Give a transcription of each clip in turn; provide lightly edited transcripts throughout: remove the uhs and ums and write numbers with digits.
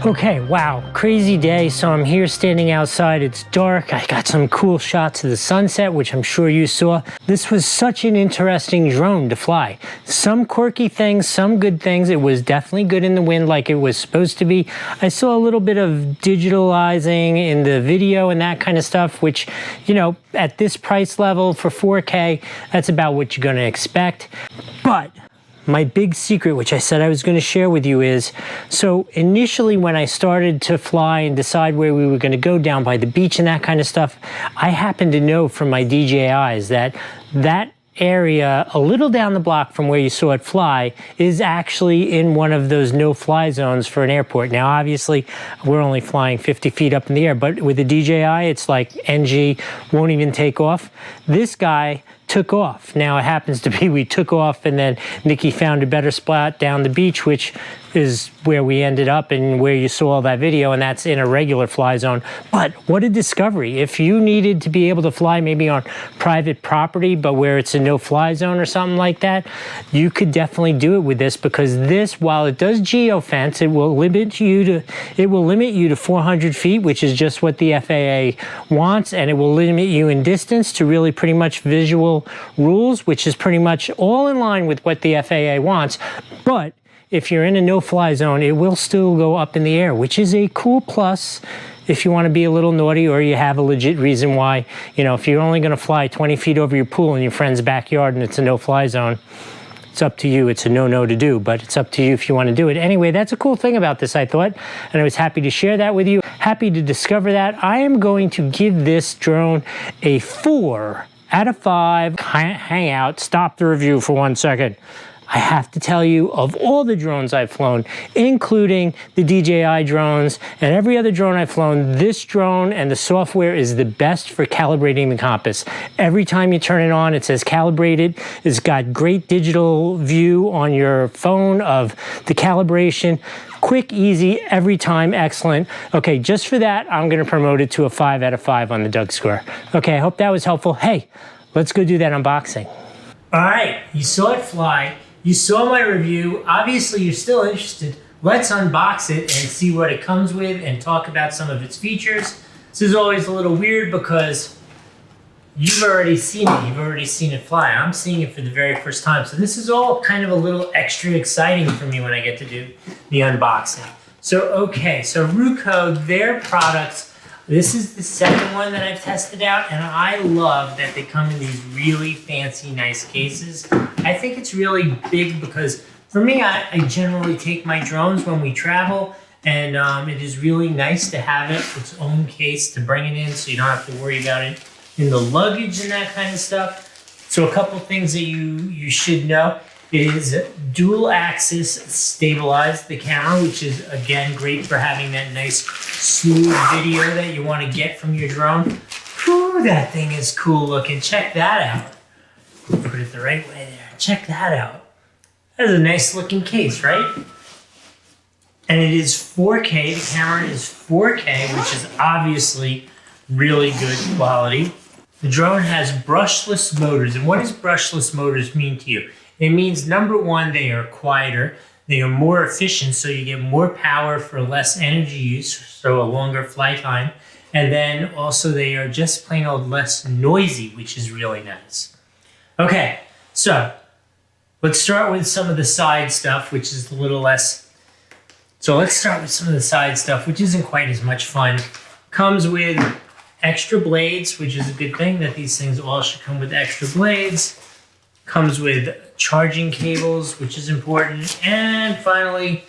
Okay, wow, crazy day. So I'm here standing outside. It's dark. I got some cool shots of the sunset, which I'm sure you saw. This was such an interesting drone to fly. Some quirky things, some good things. It was definitely good in the wind like it was supposed to be. I saw a little bit of digitalizing in the video and that kind of stuff, which, you know, at this price level for 4K, that's about what you're going to expect. But my big secret, which I said I was going to share with you, is, so initially when I started to fly and decide where we were going to go down by the beach and that kind of stuff, I happened to know from my DJIs that that area a little down the block from where you saw it fly is actually in one of those no-fly zones for an airport. Now, obviously, we're only flying 50 feet up in the air, but with the DJI, it's like NG, won't even take off. This guy took off. Now, it happens to be we took off and then Nikki found a better spot down the beach, which is where we ended up and where you saw all that video, and that's in a regular fly zone. But what a discovery. If you needed to be able to fly maybe on private property, but where it's a no-fly zone or something like that, you could definitely do it with this, because this, while it does geofence, it will limit you to 400 feet, which is just what the FAA wants, and it will limit you in distance to really pretty much visual rules, which is pretty much all in line with what the FAA wants. But if you're in a no-fly zone, it will still go up in the air, which is a cool plus if you want to be a little naughty or you have a legit reason why. You know, if you're only going to fly 20 feet over your pool in your friend's backyard and it's a no-fly zone, it's up to you. It's a no-no to do, but it's up to you if you want to do it. Anyway, that's a cool thing about this, I thought, and I was happy to share that with you. Happy to discover that. I am going to give this drone a 4 out of 5. Hang out, stop the review for 1 second. I have to tell you, of all the drones I've flown, including the DJI drones and every other drone I've flown, this drone and the software is the best for calibrating the compass. Every time you turn it on, it says calibrated. It's got great digital view on your phone of the calibration. Quick, easy, every time, excellent. Okay, just for that, I'm going to promote it to a 5 out of 5 on the Doug score. Okay, I hope that was helpful. Hey, let's go do that unboxing. All right, you saw it fly. You saw my review. Obviously, you're still interested. Let's unbox it and see what it comes with and talk about some of its features. This is always a little weird because you've already seen it. You've already seen it fly. I'm seeing it for the very first time. So this is all kind of a little extra exciting for me when I get to do the unboxing. So, okay, so Ruko, their products, this is the second one that I've tested out, and I love that they come in these really fancy, nice cases. I think it's really big because for me, I generally take my drones when we travel, and it is really nice to have its own case to bring it in so you don't have to worry about it in the luggage and that kind of stuff. So a couple things that you should know. It is dual axis stabilized, the camera, which is again great for having that nice smooth video that you want to get from your drone. Whew, that thing is cool looking. Check that out. Put it the right way there. Check that out. That is a nice looking case, right? And it is 4K. The camera is 4K, which is obviously really good quality. The drone has brushless motors. And what does brushless motors mean to you? It means, number one, they are quieter, they are more efficient, so you get more power for less energy use, so a longer flight time. And then also they are just plain old less noisy, which is really nice. Okay, so let's start with some of the side stuff, which is a little less. So let's start with some of the side stuff, which isn't quite as much fun. Comes with extra blades, which is a good thing that these things all should come with extra blades. Comes with charging cables, which is important. And finally,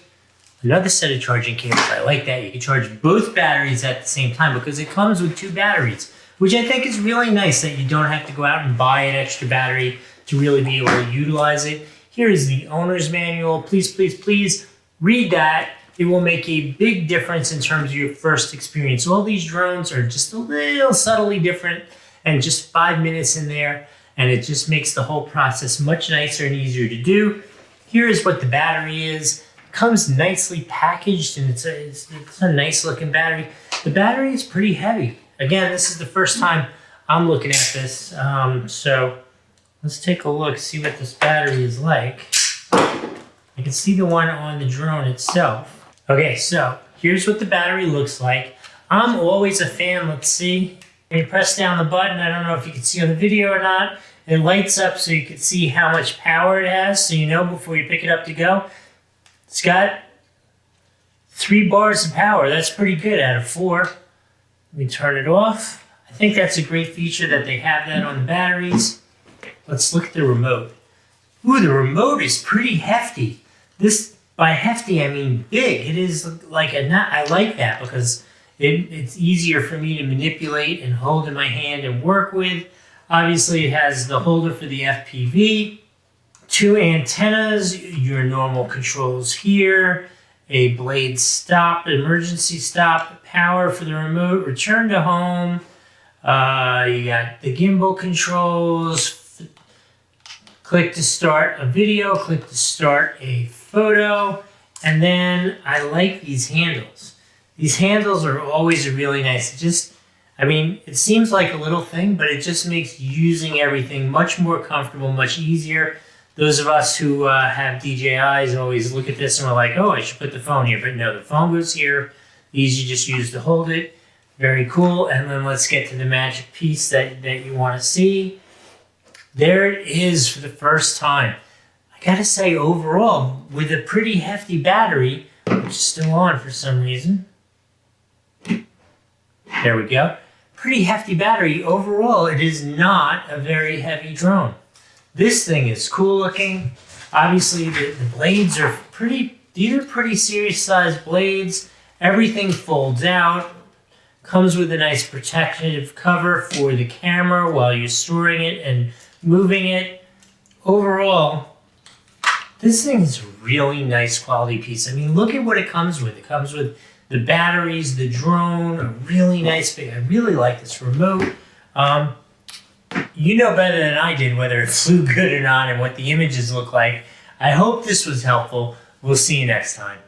another set of charging cables. I like that. You can charge both batteries at the same time because it comes with 2 batteries, which I think is really nice that you don't have to go out and buy an extra battery to really be able to utilize it. Here is the owner's manual. Please, please, please read that. It will make a big difference in terms of your first experience. All these drones are just a little subtly different, and just 5 minutes in there, and it just makes the whole process much nicer and easier to do. Here is what the battery is. It comes nicely packaged, and it's a nice looking battery. The battery is pretty heavy. Again, this is the first time I'm looking at this, so let's take a look, see what this battery is like. You can see the one on the drone itself. Okay, so here's what the battery looks like. I'm always a fan, let's see. When you press down the button, I don't know if you can see on the video or not, it lights up so you can see how much power it has, so you know before you pick it up to go. It's got 3 bars of power. That's pretty good out of 4. Let me turn it off. I think that's a great feature that they have that on the batteries. Let's look at the remote. Ooh, the remote is pretty hefty. This, by hefty, I mean big. It is like a nut. I like that because it's easier for me to manipulate and hold in my hand and work with. Obviously, it has the holder for the FPV, 2 antennas, your normal controls here, a blade stop, emergency stop, power for the remote, return to home. You got the gimbal controls. Click to start a video, click to start a photo, and then I like these handles. These handles are always really nice. It seems like a little thing, but it just makes using everything much more comfortable, much easier. Those of us who have DJIs always look at this and we're like, oh, I should put the phone here. But no, the phone goes here. These you just use to hold it. Very cool. And then let's get to the magic piece that you want to see. There it is for the first time. I gotta say, overall, with a pretty hefty battery, which is still on for some reason. There we go. Pretty hefty battery. Overall, it is not a very heavy drone. This thing is cool looking. Obviously, the blades are these are pretty serious sized blades. Everything folds out. Comes with a nice protective cover for the camera while you're storing it and moving it. Overall, this thing is a really nice quality piece. I mean, look at what it comes with. It comes with the batteries, the drone, a really nice big. I really like this remote. You know better than I did whether it flew good or not and what the images look like. I hope this was helpful. We'll see you next time.